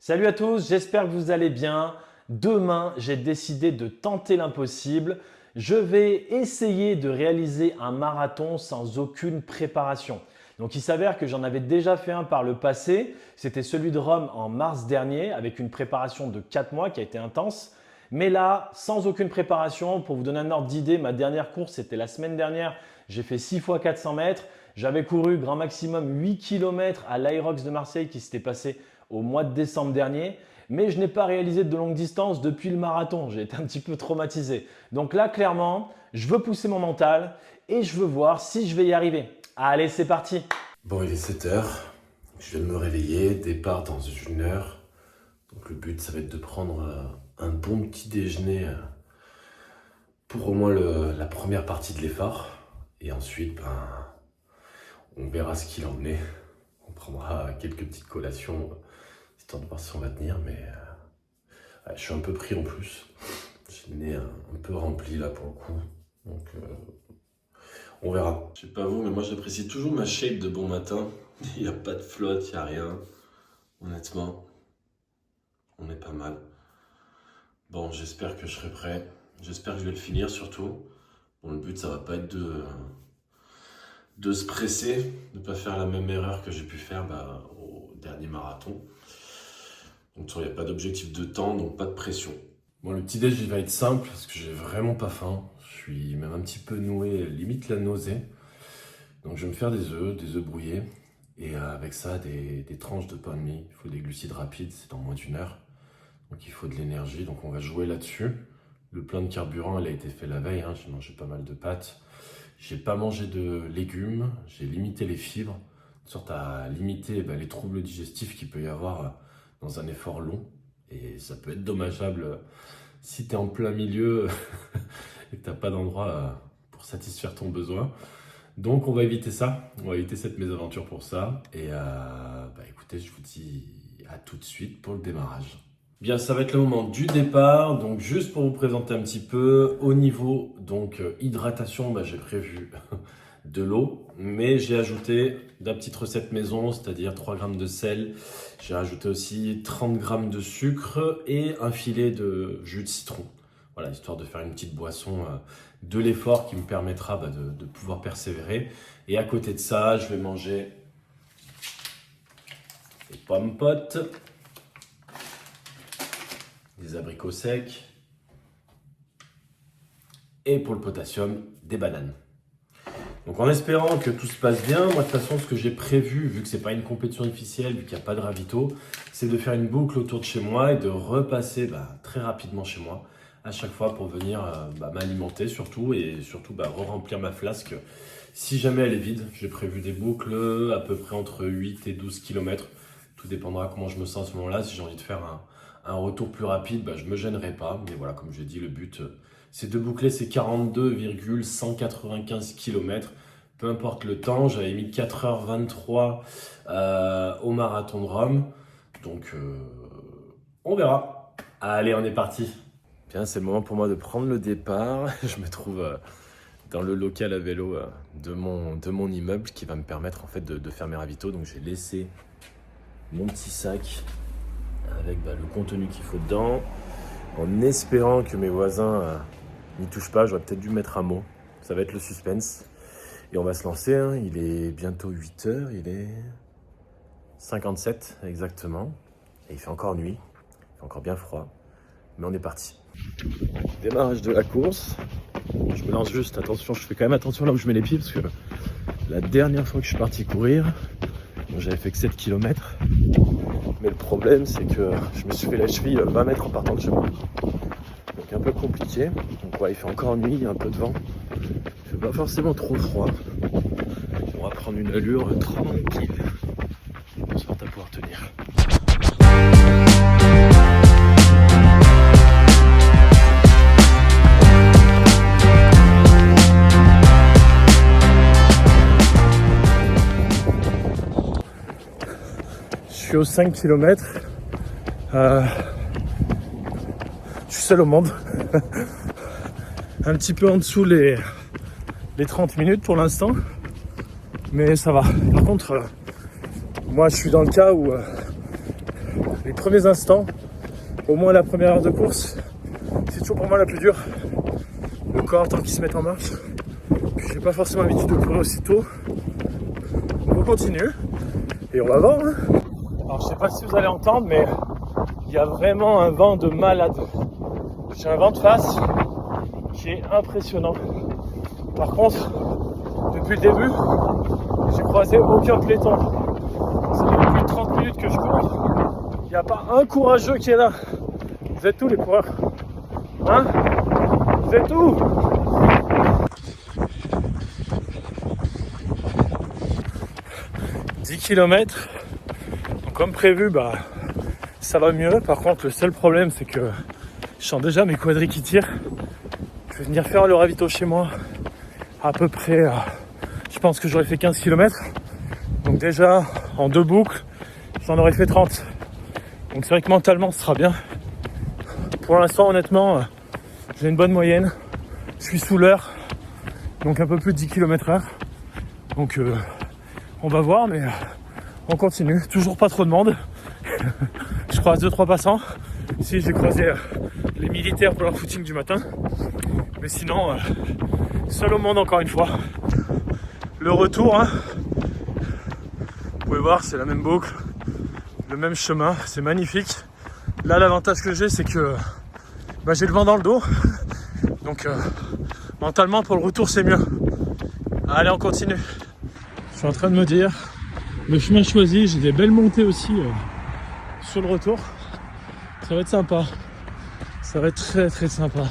Salut à tous, j'espère que vous allez bien. Demain, j'ai décidé de tenter l'impossible. Je vais essayer de réaliser un marathon sans aucune préparation. Donc il s'avère que j'en avais déjà fait un par le passé. C'était celui de Rome en mars dernier avec une préparation de 4 mois qui a été intense. Mais là, sans aucune préparation, pour vous donner un ordre d'idée, ma dernière course, c'était la semaine dernière. J'ai fait 6 fois 400 mètres. J'avais couru grand maximum 8 km à l'Aerox de Marseille qui s'était passé au mois de décembre dernier. Mais je n'ai pas réalisé de longue distance depuis le marathon. J'ai été un petit peu traumatisé. Donc là, clairement, je veux pousser mon mental et je veux voir si je vais y arriver. Allez, c'est parti. Bon, il est 7h. Je viens de me réveiller. Départ dans 1 heure. Donc le but, ça va être de prendre un bon petit déjeuner pour au moins la première partie de l'effort. Et ensuite, on verra ce qu'il en est. On prendra quelques petites collations, histoire de voir si on va tenir. Mais je suis un peu pris en plus. J'ai le nez un peu rempli là pour le coup. Donc on verra. Je sais pas vous, mais moi j'apprécie toujours ma shape de bon matin. Il n'y a pas de flotte, il n'y a rien. Honnêtement, on est pas mal. Bon, j'espère que je serai prêt. J'espère que je vais le finir surtout. Bon, le but, ça va pas être de se presser, de ne pas faire la même erreur que j'ai pu faire au dernier marathon. Donc, il n'y a pas d'objectif de temps, donc pas de pression. Bon, le petit déj, il va être simple parce que j'ai vraiment pas faim. Je suis même un petit peu noué, limite la nausée. Donc, je vais me faire des œufs brouillés. Et avec ça, des tranches de pain de mie. Il faut des glucides rapides, c'est dans moins d'1 heure. Donc, il faut de l'énergie. Donc, on va jouer là-dessus. Le plein de carburant, il a été fait la veille. J'ai mangé pas mal de pâtes. J'ai pas mangé de légumes. J'ai limité les fibres, de sorte à limiter les troubles digestifs qu'il peut y avoir dans un effort long. Et ça peut être dommageable si tu es en plein milieu et que tu n'as pas d'endroit pour satisfaire ton besoin. Donc on va éviter ça, on va éviter cette mésaventure pour ça. Et écoutez, je vous dis à tout de suite pour le démarrage. Bien, ça va être le moment du départ. Donc juste pour vous présenter un petit peu, au niveau hydratation, j'ai prévu de l'eau, mais j'ai ajouté de la petite recette maison, c'est-à-dire 3 grammes de sel. J'ai rajouté aussi 30 grammes de sucre et un filet de jus de citron. Voilà, histoire de faire une petite boisson de l'effort qui me permettra de pouvoir persévérer. Et à côté de ça, je vais manger des pommes potes, des abricots secs et pour le potassium, des bananes. Donc en espérant que tout se passe bien, moi de toute façon ce que j'ai prévu, vu que c'est pas une compétition officielle, vu qu'il n'y a pas de ravito, c'est de faire une boucle autour de chez moi et de repasser très rapidement chez moi à chaque fois pour venir m'alimenter surtout et surtout re-remplir ma flasque si jamais elle est vide. J'ai prévu des boucles à peu près entre 8 et 12 km. Tout dépendra comment je me sens à ce moment-là. Si j'ai envie de faire un retour plus rapide, je me gênerai pas. Mais voilà, comme je l'ai dit, le but c'est de boucler ces 42,195 km. Peu importe le temps, j'avais mis 4h23 au marathon de Rome. Donc on verra. Allez, on est parti. Bien, c'est le moment pour moi de prendre le départ. Je me trouve dans le local à vélo de mon immeuble qui va me permettre en fait de faire mes ravitaux. Donc j'ai laissé mon petit sac avec le contenu qu'il faut dedans, en espérant que mes voisins n'y touchent pas. J'aurais peut-être dû mettre un mot. Ça va être le suspense. Et on va se lancer. Il est bientôt 8h. Il est 57 exactement. Et il fait encore nuit. Il fait encore bien froid. Mais on est parti. Démarrage de la course. Je me lance juste. Attention, je fais quand même attention là où je mets les pieds parce que la dernière fois que je suis parti courir, j'avais fait que 7 km. Mais le problème, c'est que je me suis fait la cheville 20 mètres en partant de chez moi. Donc un peu compliqué. Donc il fait encore nuit, il y a un peu de vent. Il fait pas forcément trop froid. On va prendre une allure tranquille. De sorte à pouvoir tenir. Je suis aux 5 km. Je suis seul au monde. Un petit peu en dessous les 30 minutes pour l'instant. Mais ça va. Par contre, moi je suis dans le cas où les premiers instants, au moins la première heure de course, c'est toujours pour moi la plus dure. Le corps tant qu'il se met en marche. Puis j'ai pas forcément l'habitude de courir aussitôt. On continue et on va voir. Hein. Alors je sais pas si vous allez entendre, mais il y a vraiment un vent de malade. J'ai un vent de face qui est impressionnant. Par contre, depuis le début, j'ai croisé aucun peloton. Ça fait plus de 30 minutes que je cours. Il n'y a pas un courageux qui est là. Vous êtes tous les coureurs? Hein? Vous êtes où? « 10 km. Comme prévu, ça va mieux. Par contre, le seul problème, c'est que je sens déjà mes quadris qui tirent. Je vais venir faire le ravito chez moi. À peu près, je pense que j'aurais fait 15 km. Donc déjà, en 2 boucles, j'en aurais fait 30. Donc c'est vrai que mentalement, ce sera bien. Pour l'instant, honnêtement, j'ai une bonne moyenne. Je suis sous l'heure, donc un peu plus de 10 km/h. Donc on va voir, mais on continue. Toujours pas trop de monde. Je croise 2-3 passants. Ici, j'ai croisé les militaires pour leur footing du matin. Mais sinon, seul au monde encore une fois. Le retour, hein. Vous pouvez voir, c'est la même boucle, le même chemin, c'est magnifique. Là, l'avantage que j'ai, c'est que j'ai le vent dans le dos. Donc, mentalement, pour le retour, c'est mieux. Allez, on continue. Je suis en train de me dire, le chemin choisi, j'ai des belles montées aussi sur le retour. Ça va être sympa. Ça va être très très sympa.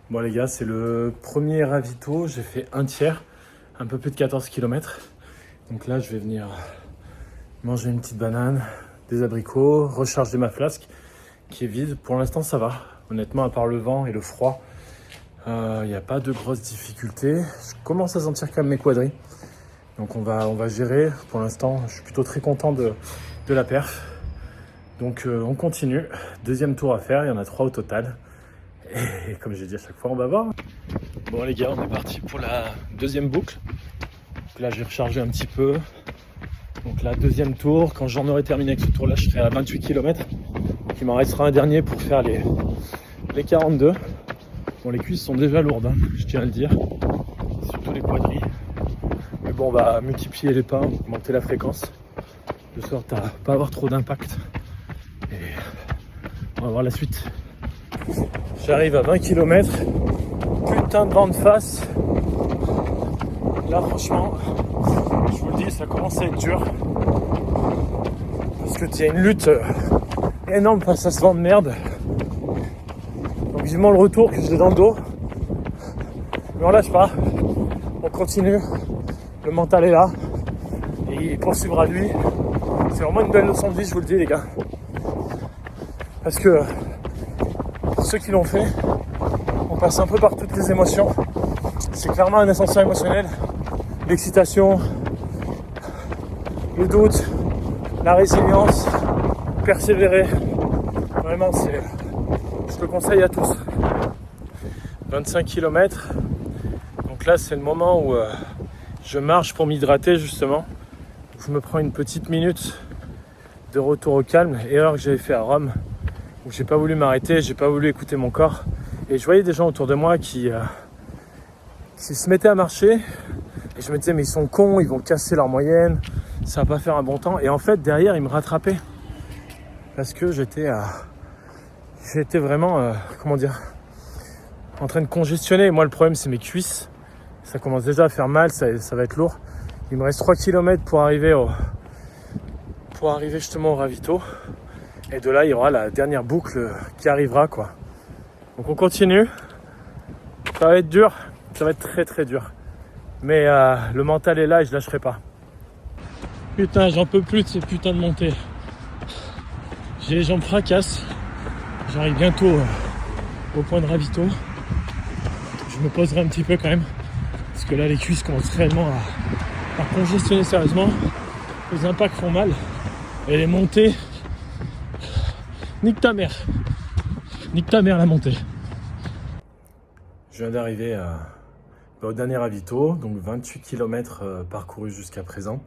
Bon les gars, c'est le premier ravito, j'ai fait un tiers, un peu plus de 14 km. Donc là, je vais venir manger une petite banane, des abricots, recharger ma flasque qui est vide. Pour l'instant, ça va. Honnêtement, à part le vent et le froid, il n'y a pas de grosses difficultés. Je commence à sentir quand même mes quadris. Donc on va gérer. Pour l'instant, je suis plutôt très content de la perf. Donc on continue. Deuxième tour à faire, il y en a 3 au total. Et comme j'ai dit à chaque fois, on va voir. Bon les gars, on est parti pour la deuxième boucle. Donc là, j'ai rechargé un petit peu. Donc là, deuxième tour. Quand j'en aurai terminé avec ce tour-là, je serai à 28 km. Donc il m'en restera un dernier pour faire les 42. Bon, les cuisses sont déjà lourdes, hein, je tiens à le dire. Surtout les quadris. Mais bon, on va multiplier les pas, augmenter la fréquence. De sorte à pas avoir trop d'impact. Et on va voir la suite. J'arrive à 20 km, putain de vent de face. Là franchement, je vous le dis, ça commence à être dur. Parce que tu as une lutte énorme face à ce vent de merde. Donc vivement le retour que j'ai dans le dos. Mais on lâche pas, on continue. Le mental est là. Et il poursuivra lui. C'est vraiment une belle leçon de vie, je vous le dis les gars. Parce que pour ceux qui l'ont fait, on passe un peu par toutes les émotions. C'est clairement un ascenseur émotionnel. L'excitation, le doute, la résilience, persévérer. Vraiment, je le conseille à tous. 25 km. Donc là, c'est le moment où je marche pour m'hydrater justement. Je me prends une petite minute de retour au calme. Erreur que j'avais fait à Rome, où j'ai pas voulu m'arrêter, j'ai pas voulu écouter mon corps. Et je voyais des gens autour de moi qui se mettaient à marcher. Et je me disais, mais ils sont cons, ils vont casser leur moyenne, ça va pas faire un bon temps. Et en fait, derrière, ils me rattrapaient. Parce que j'étais vraiment, en train de congestionner. Moi, le problème, c'est mes cuisses. Ça commence déjà à faire mal, ça va être lourd. Il me reste 3 km pour arriver justement au ravito. Et de là, il y aura la dernière boucle qui arrivera, quoi. Donc on continue. Ça va être dur, ça va être très très dur. Mais le mental est là et je lâcherai pas. Putain, j'en peux plus de ces putains de montées. J'ai les jambes fracasses. J'arrive bientôt au point de ravito. Je me poserai un petit peu quand même. Parce que là, les cuisses commencent réellement à congestionner sérieusement. Les impacts font mal. Et les montées... Nique ta mère. Nique ta mère la montée. Je viens d'arriver au dernier ravito, donc 28 km parcourus jusqu'à présent.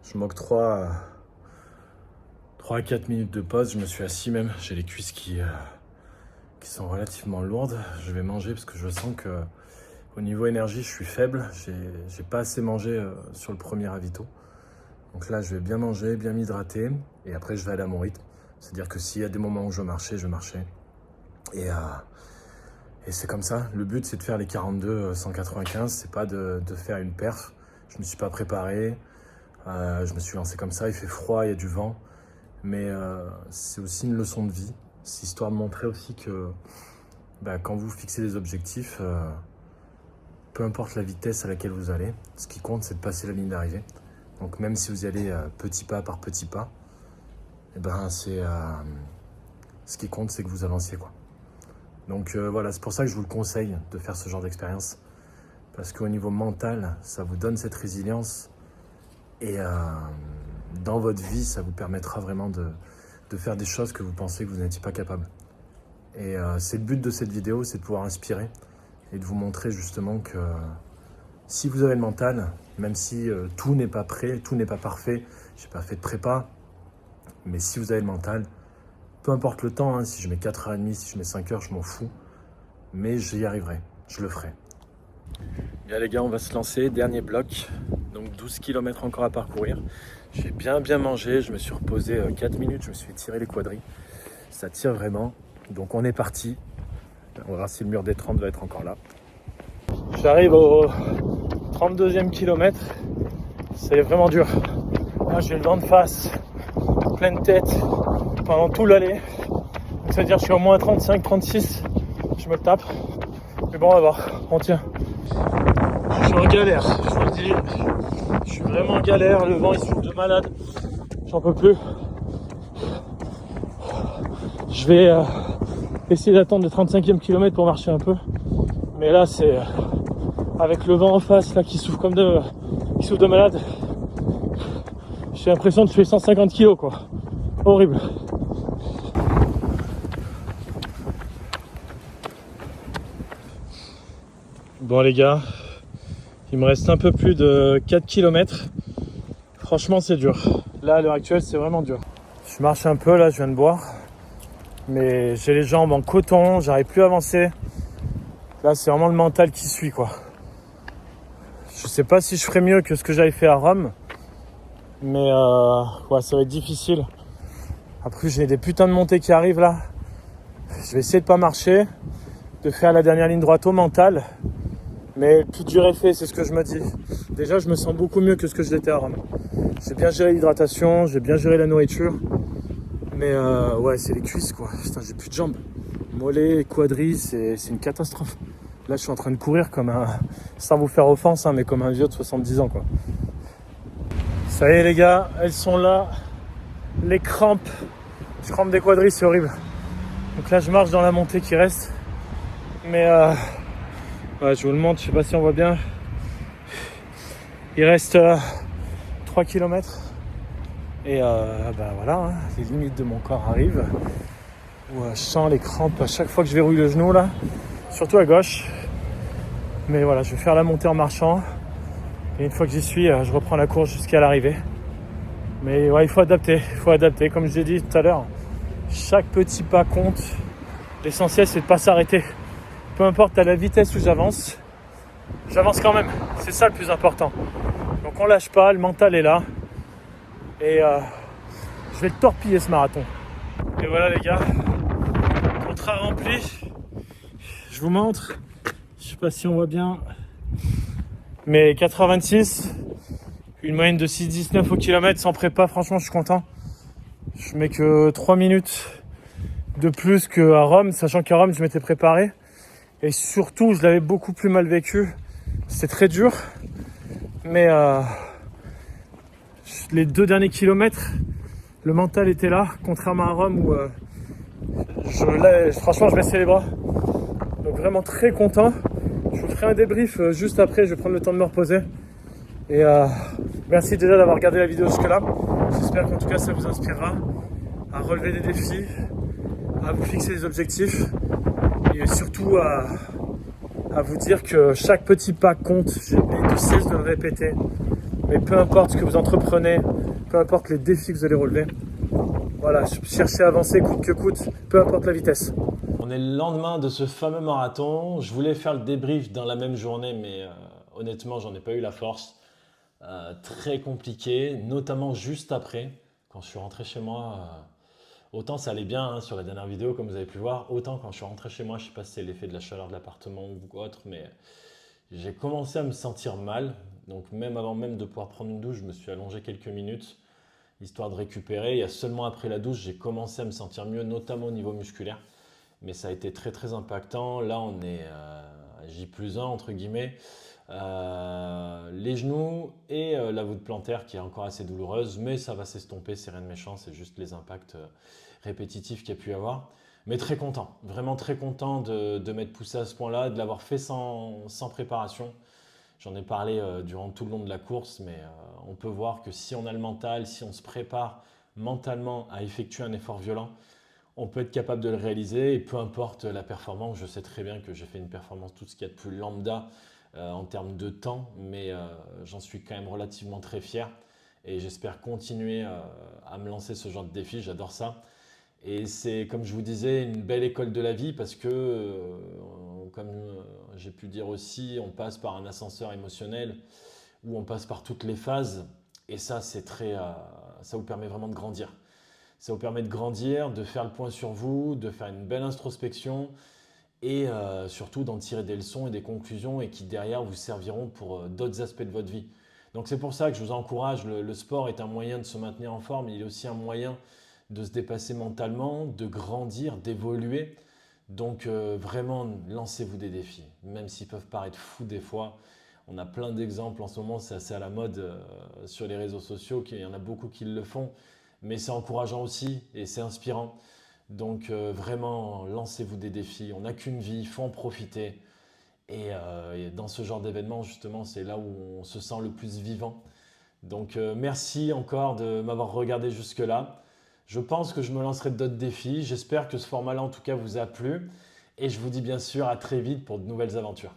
Je m'octroie 3 à 4 minutes de pause, je me suis assis même, j'ai les cuisses qui sont relativement lourdes. Je vais manger parce que je sens que au niveau énergie, je suis faible, j'ai pas assez mangé sur le premier ravito. Donc là, je vais bien manger, bien m'hydrater et après je vais aller à mon rythme. C'est-à-dire que s'il y a des moments où je marchais, je marchais. Et c'est comme ça. Le but, c'est de faire les 42 195. C'est pas de faire une perf. Je me suis pas préparé. Je me suis lancé comme ça. Il fait froid, il y a du vent. Mais c'est aussi une leçon de vie. C'est histoire de montrer aussi que quand vous fixez des objectifs, peu importe la vitesse à laquelle vous allez, ce qui compte, c'est de passer la ligne d'arrivée. Donc même si vous y allez petit pas par petit pas, ce qui compte, c'est que vous avanciez, quoi. Donc voilà, c'est pour ça que je vous le conseille de faire ce genre d'expérience. Parce qu'au niveau mental, ça vous donne cette résilience. Et dans votre vie, ça vous permettra vraiment de faire des choses que vous pensez que vous n'étiez pas capable. Et c'est le but de cette vidéo, c'est de pouvoir inspirer et de vous montrer justement que si vous avez le mental, même si tout n'est pas prêt, tout n'est pas parfait, j'ai pas fait de prépa, mais si vous avez le mental, peu importe le temps, hein, si je mets 4h30, si je mets 5h, je m'en fous. Mais j'y arriverai, je le ferai. Bien les gars, on va se lancer, dernier bloc. Donc 12 km encore à parcourir. J'ai bien mangé, je me suis reposé 4 minutes, je me suis tiré les quadris. Ça tire vraiment. Donc on est parti. On va voir si le mur des 30 va être encore là. J'arrive au 32e kilomètre. C'est vraiment dur. Là j'ai le vent de face, pleine tête. Pendant tout l'aller, c'est-à-dire je suis au moins 35, 36, je me tape, mais bon on va voir, on tient. Je suis en galère, je vous le dis, je suis vraiment en galère, le vent il souffle de malade, j'en peux plus. Je vais essayer d'attendre le 35e kilomètre pour marcher un peu, mais là c'est avec le vent en face là qui souffle de malade, j'ai l'impression de tuer 150 kilos quoi, horrible. Bon les gars, il me reste un peu plus de 4 km. Franchement c'est dur. Là à l'heure actuelle c'est vraiment dur. Je marche un peu là, je viens de boire. Mais j'ai les jambes en coton, j'arrive plus à avancer. Là c'est vraiment le mental qui suit quoi. Je sais pas si je ferai mieux que ce que j'avais fait à Rome. Mais ouais, ça va être difficile. Après j'ai des putains de montées qui arrivent là. Je vais essayer de pas marcher, de faire la dernière ligne droite au mental. Mais tout dur est fait, c'est ce que je me dis. Déjà, je me sens beaucoup mieux que ce que je l'étais à Rome. J'ai bien géré l'hydratation, j'ai bien géré la nourriture. Mais ouais, c'est les cuisses quoi. Putain, j'ai plus de jambes. Mollets, quadris, c'est une catastrophe. Là, je suis en train de courir comme un... Sans vous faire offense, hein, mais comme un vieux de 70 ans quoi. Ça y est les gars, elles sont là. Les crampes. Je crampe des quadris, c'est horrible. Donc là, je marche dans la montée qui reste. Mais ouais, je vous le montre, je sais pas si on voit bien. Il reste 3 km. Et voilà, hein, les limites de mon corps arrivent. Où je sens les crampes à chaque fois que je verrouille le genou là. Surtout à gauche. Mais voilà, je vais faire la montée en marchant. Et une fois que j'y suis, je reprends la course jusqu'à l'arrivée. Mais ouais, il faut adapter. Comme je l'ai dit tout à l'heure, chaque petit pas compte. L'essentiel, c'est de ne pas s'arrêter. Peu importe à la vitesse où j'avance quand même. C'est ça le plus important. Donc on lâche pas, le mental est là. Et je vais le torpiller ce marathon. Et voilà les gars, contrat rempli. Je vous montre. Je sais pas si on voit bien. Mais 4h26, une moyenne de 6,19 au kilomètre sans prépa, franchement je suis content. Je mets que 3 minutes de plus qu'à Rome, sachant qu'à Rome je m'étais préparé. Et surtout je l'avais beaucoup plus mal vécu. C'était très dur. Mais les 2 derniers kilomètres, le mental était là, contrairement à Rome où franchement je baissais les bras. Donc vraiment très content. Je vous ferai un débrief juste après, je vais prendre le temps de me reposer. Et merci déjà d'avoir regardé la vidéo jusque là. J'espère qu'en tout cas ça vous inspirera à relever des défis, à vous fixer des objectifs et surtout à à vous dire que chaque petit pas compte. J'ai de cesse de le répéter. Mais peu importe ce que vous entreprenez, peu importe les défis que vous allez relever, voilà, cherchez à avancer coûte que coûte, peu importe la vitesse. On est le lendemain de ce fameux marathon. Je voulais faire le débrief dans la même journée, mais honnêtement, j'en ai pas eu la force. Très compliqué, notamment juste après, quand je suis rentré chez moi. Autant ça allait bien hein, sur la dernière vidéo, comme vous avez pu voir, autant quand je suis rentré chez moi, je sais pas si c'est l'effet de la chaleur de l'appartement ou autre, mais j'ai commencé à me sentir mal. Donc même avant même de pouvoir prendre une douche, je me suis allongé quelques minutes, histoire de récupérer. Il y a seulement après la douche, j'ai commencé à me sentir mieux, notamment au niveau musculaire. Mais ça a été très très impactant. Là, on est J+1 entre guillemets. Les genoux et la voûte plantaire qui est encore assez douloureuse, mais ça va s'estomper, c'est rien de méchant, c'est juste les impacts répétitifs qu'il y a pu y avoir. Mais très content, vraiment très content de m'être poussé à ce point-là, de l'avoir fait sans préparation. J'en ai parlé durant tout le long de la course, mais on peut voir que si on a le mental, si on se prépare mentalement à effectuer un effort violent, on peut être capable de le réaliser et peu importe la performance. Je sais très bien que j'ai fait une performance tout ce qu'il y a de plus lambda en termes de temps, mais j'en suis quand même relativement très fier et j'espère continuer à me lancer ce genre de défi. J'adore ça. Et c'est, comme je vous disais, une belle école de la vie parce que, comme j'ai pu dire aussi, on passe par un ascenseur émotionnel où on passe par toutes les phases et ça, ça vous permet vraiment de grandir. Ça vous permet de grandir, de faire le point sur vous, de faire une belle introspection et surtout d'en tirer des leçons et des conclusions et qui derrière vous serviront pour d'autres aspects de votre vie. Donc c'est pour ça que je vous encourage, le sport est un moyen de se maintenir en forme, il est aussi un moyen de se dépasser mentalement, de grandir, d'évoluer. Donc vraiment, lancez-vous des défis, même s'ils peuvent paraître fous des fois. On a plein d'exemples en ce moment, c'est assez à la mode sur les réseaux sociaux, il y en a beaucoup qui le font, mais c'est encourageant aussi et c'est inspirant. Donc vraiment, lancez-vous des défis. On n'a qu'une vie, il faut en profiter. Et dans ce genre d'événement, justement, c'est là où on se sent le plus vivant. Donc merci encore de m'avoir regardé jusque-là. Je pense que je me lancerai d'autres défis. J'espère que ce format-là, en tout cas, vous a plu. Et je vous dis bien sûr à très vite pour de nouvelles aventures.